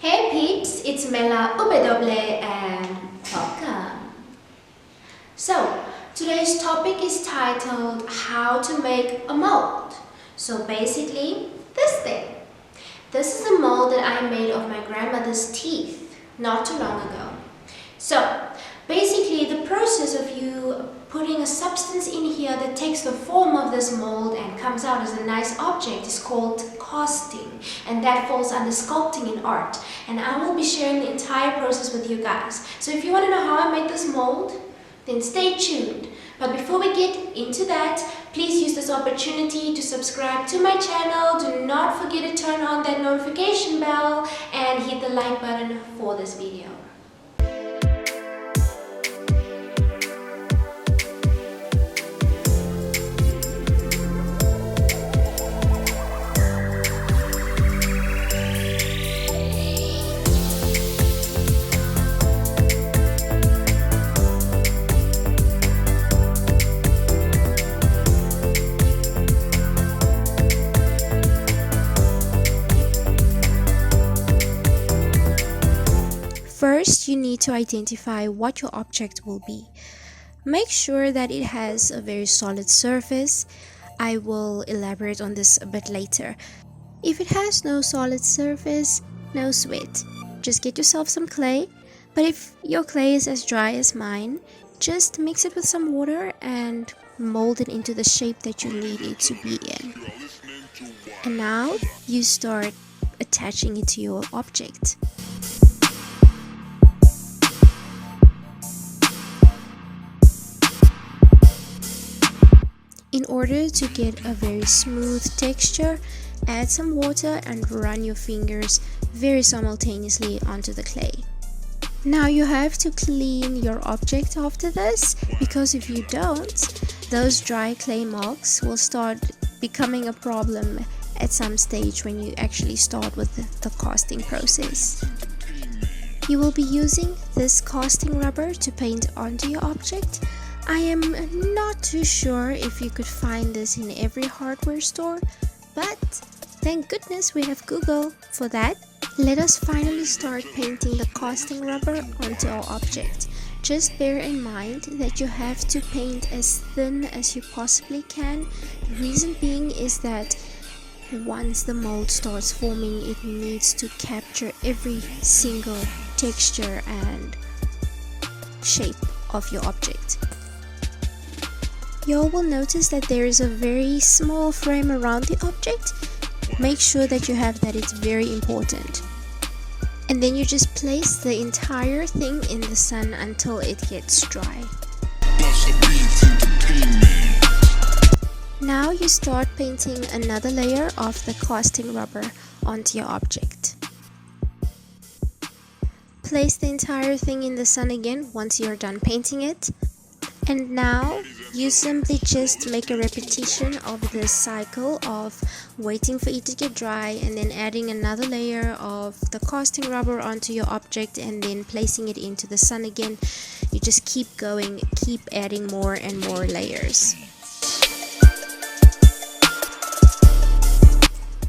Hey peeps, it's Mella Ubedoble and welcome. So, today's topic is titled How to Make a Mold. So basically, this thing. This is a mold that I made of my grandmother's teeth not too long ago. So, basically the process of you putting a substance in here that takes the form of this mold and comes out as a nice object is called casting, and that falls under sculpting in art, and I will be sharing the entire process with you guys. So if you want to know how I made this mold, then stay tuned. But before we get into that, please use this opportunity to subscribe to my channel. Do not forget to turn on that notification bell and hit the like button for this video. First, you need to identify what your object will be. Make sure that it has a very solid surface. I will elaborate on this a bit later. If it has no solid surface, no sweat. Just get yourself some clay. But if your clay is as dry as mine, just mix it with some water and mold it into the shape that you need it to be in. And now you start attaching it to your object. In order to get a very smooth texture, add some water and run your fingers very simultaneously onto the clay. Now you have to clean your object after this, because if you don't, those dry clay marks will start becoming a problem at some stage when you actually start with the casting process. You will be using this casting rubber to paint onto your object. I am not too sure if you could find this in every hardware store, but thank goodness we have Google for that. Let us finally start painting the casting rubber onto our object. Just bear in mind that you have to paint as thin as you possibly can. The reason being is that once the mold starts forming, it needs to capture every single texture and shape of your object. You will notice that there is a very small frame around the object. Make sure that you have that, it's very important. And then you just place the entire thing in the sun until it gets dry. Now you start painting another layer of the casting rubber onto your object. Place the entire thing in the sun again once you're done painting it. And now you simply just make a repetition of this cycle of waiting for it to get dry and then adding another layer of the casting rubber onto your object and then placing it into the sun again. You just keep going, keep adding more and more layers.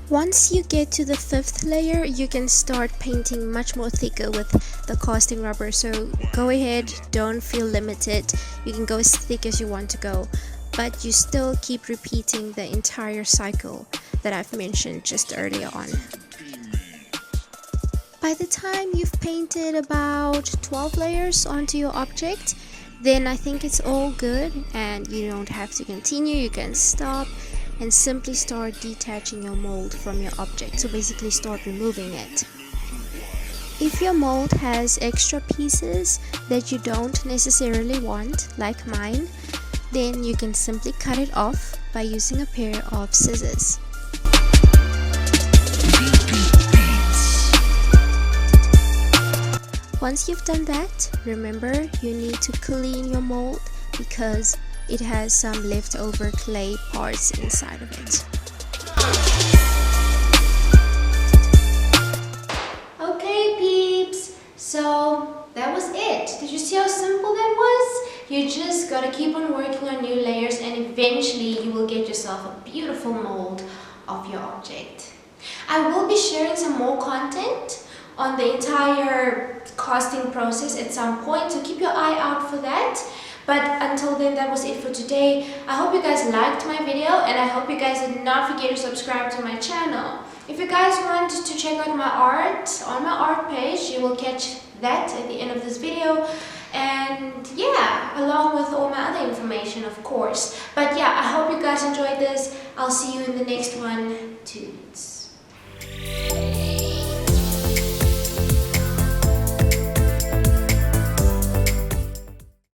Once you get to the fifth layer, you can start painting much more thicker with the casting rubber, so go ahead, don't feel limited. You can go as thick as you want to go, but you still keep repeating the entire cycle that I've mentioned just earlier on. By the time you've painted about 12 layers onto your object, then I think it's all good and you don't have to continue. You can stop and simply start detaching your mold from your object, so basically start removing it. If your mold has extra pieces that you don't necessarily want, like mine, then you can simply cut it off by using a pair of scissors. Once you've done that, remember you need to clean your mold because it has some leftover clay parts inside of it. Okay peeps, so that was it. Did you see how simple that was? You just gotta keep on working on new layers and eventually you will get yourself a beautiful mold of your object. I will be sharing some more content on the entire casting process at some point, so keep your eye out for that. But until then, that was it for today. I hope you guys liked my video, and I hope you guys did not forget to subscribe to my channel. If you guys want to check out my art on my art page, you will catch that at the end of this video. And yeah, along with all my other information, of course. But yeah, I hope you guys enjoyed this. I'll see you in the next one. Toots.